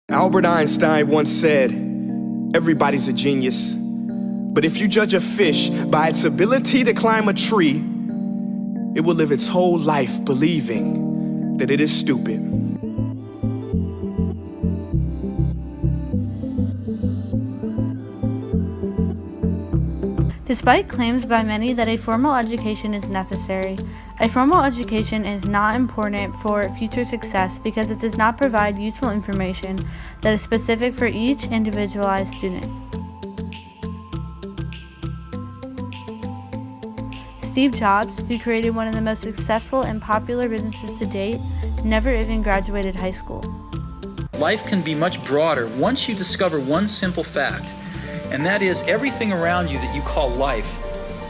Albert Einstein once said, "Everybody's a genius, but if you judge a fish by its ability to climb a tree, it will live its whole life believing that it is stupid." Despite claims by many that a formal education is necessary, a formal education is not important for future success because it does not provide useful information that is specific for each individualized student. Steve Jobs, who created one of the most successful and popular businesses to date, never even graduated high school. Life can be much broader once you discover one simple fact, and that is everything around you that you call life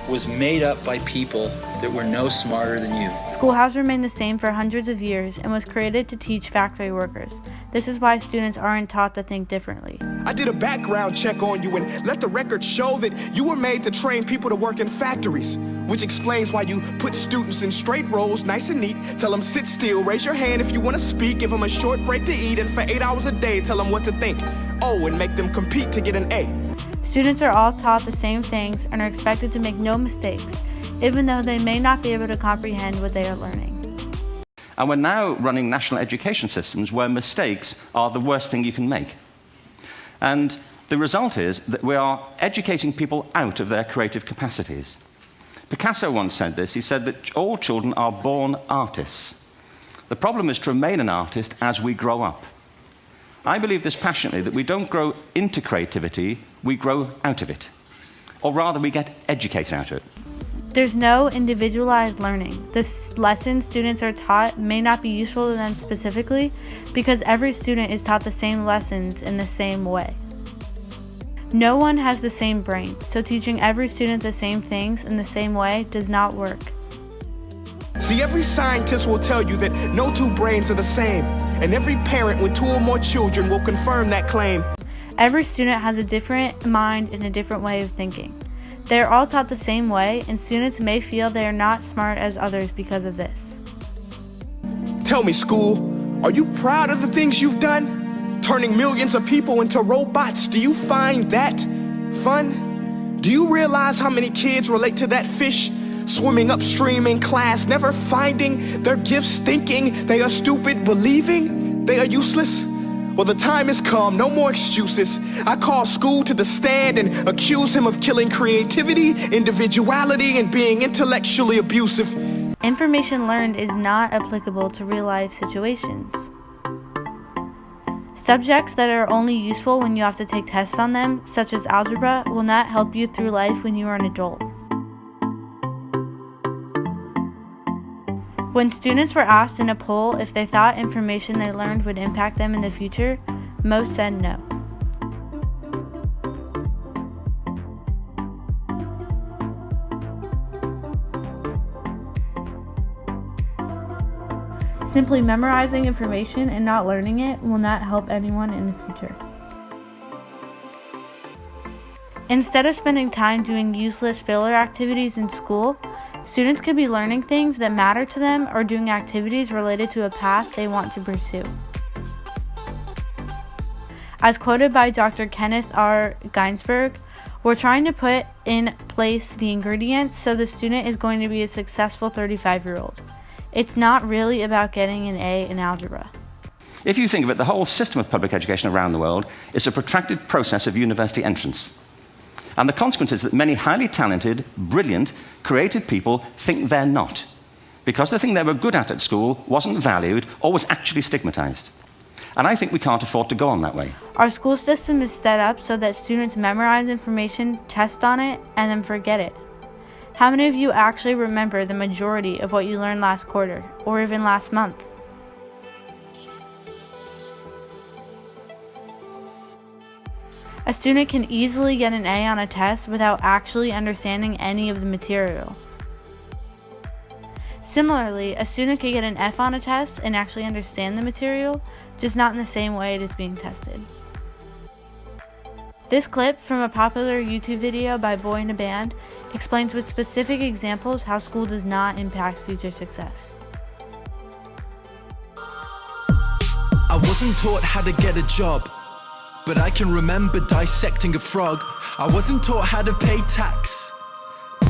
was made up by people that were no smarter than you. School has remained the same for hundreds of years and was created to teach factory workers. This is why students aren't taught to think differently. I did a background check on you and let the record show that you were made to train people to work in factories, which explains why you put students in straight rows, nice and neat, tell them sit still, raise your hand if you want to speak, give them a short break to eat, and for 8 hours a day tell them what to think. Oh, and make them compete to get an A. Students are all taught the same things and are expected to make no mistakes, even though they may not be able to comprehend what they are learning. And we're now running national education systems where mistakes are the worst thing you can make. And the result is that we are educating people out of their creative capacities. Picasso once said this. He said that all children are born artists. The problem is to remain an artist as we grow up. I believe this passionately, that we don't grow into creativity, we grow out of it. Or rather, we get educated out of it. There's no individualized learning. The lessons students are taught may not be useful to them specifically because every student is taught the same lessons in the same way. No one has the same brain, so teaching every student the same things in the same way does not work. See, every scientist will tell you that no two brains are the same, and every parent with 2 or more children will confirm that claim. Every student has a different mind and a different way of thinking. They are all taught the same way, and students may feel they are not smart as others because of this. Tell me, school, are you proud of the things you've done? Turning millions of people into robots, do you find that fun? Do you realize how many kids relate to that fish? Swimming upstream in class, never finding their gifts, thinking they are stupid, believing they are useless? Well, the time has come, no more excuses. I call school to the stand and accuse him of killing creativity, individuality, and being intellectually abusive. Information learned is not applicable to real-life situations. Subjects that are only useful when you have to take tests on them, such as algebra, will not help you through life when you are an adult. When students were asked in a poll if they thought information they learned would impact them in the future, most said no. Simply memorizing information and not learning it will not help anyone in the future. Instead of spending time doing useless filler activities in school, students could be learning things that matter to them or doing activities related to a path they want to pursue. As quoted by Dr. Kenneth R. Ginsberg, we're trying to put in place the ingredients so the student is going to be a successful 35-year-old. It's not really about getting an A in algebra. If you think of it, the whole system of public education around the world is a protracted process of university entrance. And the consequence is that many highly talented, brilliant, creative people think they're not, because the thing they were good at school wasn't valued or was actually stigmatized. And I think we can't afford to go on that way. Our school system is set up so that students memorize information, test on it, and then forget it. How many of you actually remember the majority of what you learned last quarter, or even last month? A student can easily get an A on a test without actually understanding any of the material. Similarly, a student can get an F on a test and actually understand the material, just not in the same way it is being tested. This clip from a popular YouTube video by Boy in a Band explains with specific examples how school does not impact future success. I was wasn't taught how to get a job, but I can remember dissecting a frog. I wasn't taught how to pay tax,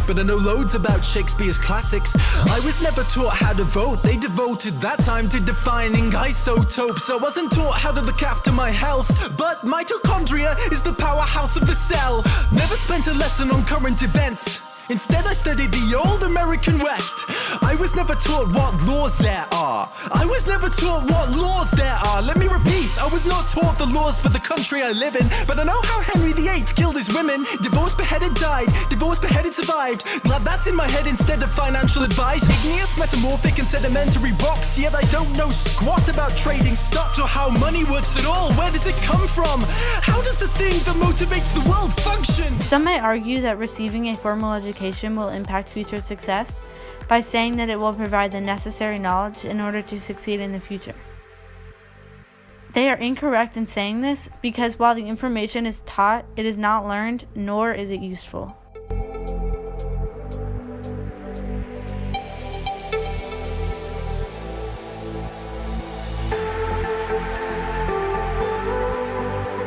but I know loads about Shakespeare's classics. I was never taught how to vote. They devoted that time to defining isotopes. I wasn't taught how to look after my health, but mitochondria is the powerhouse of the cell. Never spent a lesson on current events. Instead, I studied the old American West. I was never taught what laws there are. I was never taught what laws there are. Let me repeat, I was not taught the laws for the country I live in, but I know how Henry VIII killed his women. Divorced, beheaded, died. Divorced, beheaded, survived. Glad that's in my head instead of financial advice. Igneous, metamorphic, and sedimentary rocks. Yet I don't know squat about trading stocks or how money works at all. Where does it come from? How does the thing that motivates the world function? Some may argue that receiving a formal education will impact future success by saying that it will provide the necessary knowledge in order to succeed in the future. They are incorrect in saying this because while the information is taught, it is not learned, nor is it useful.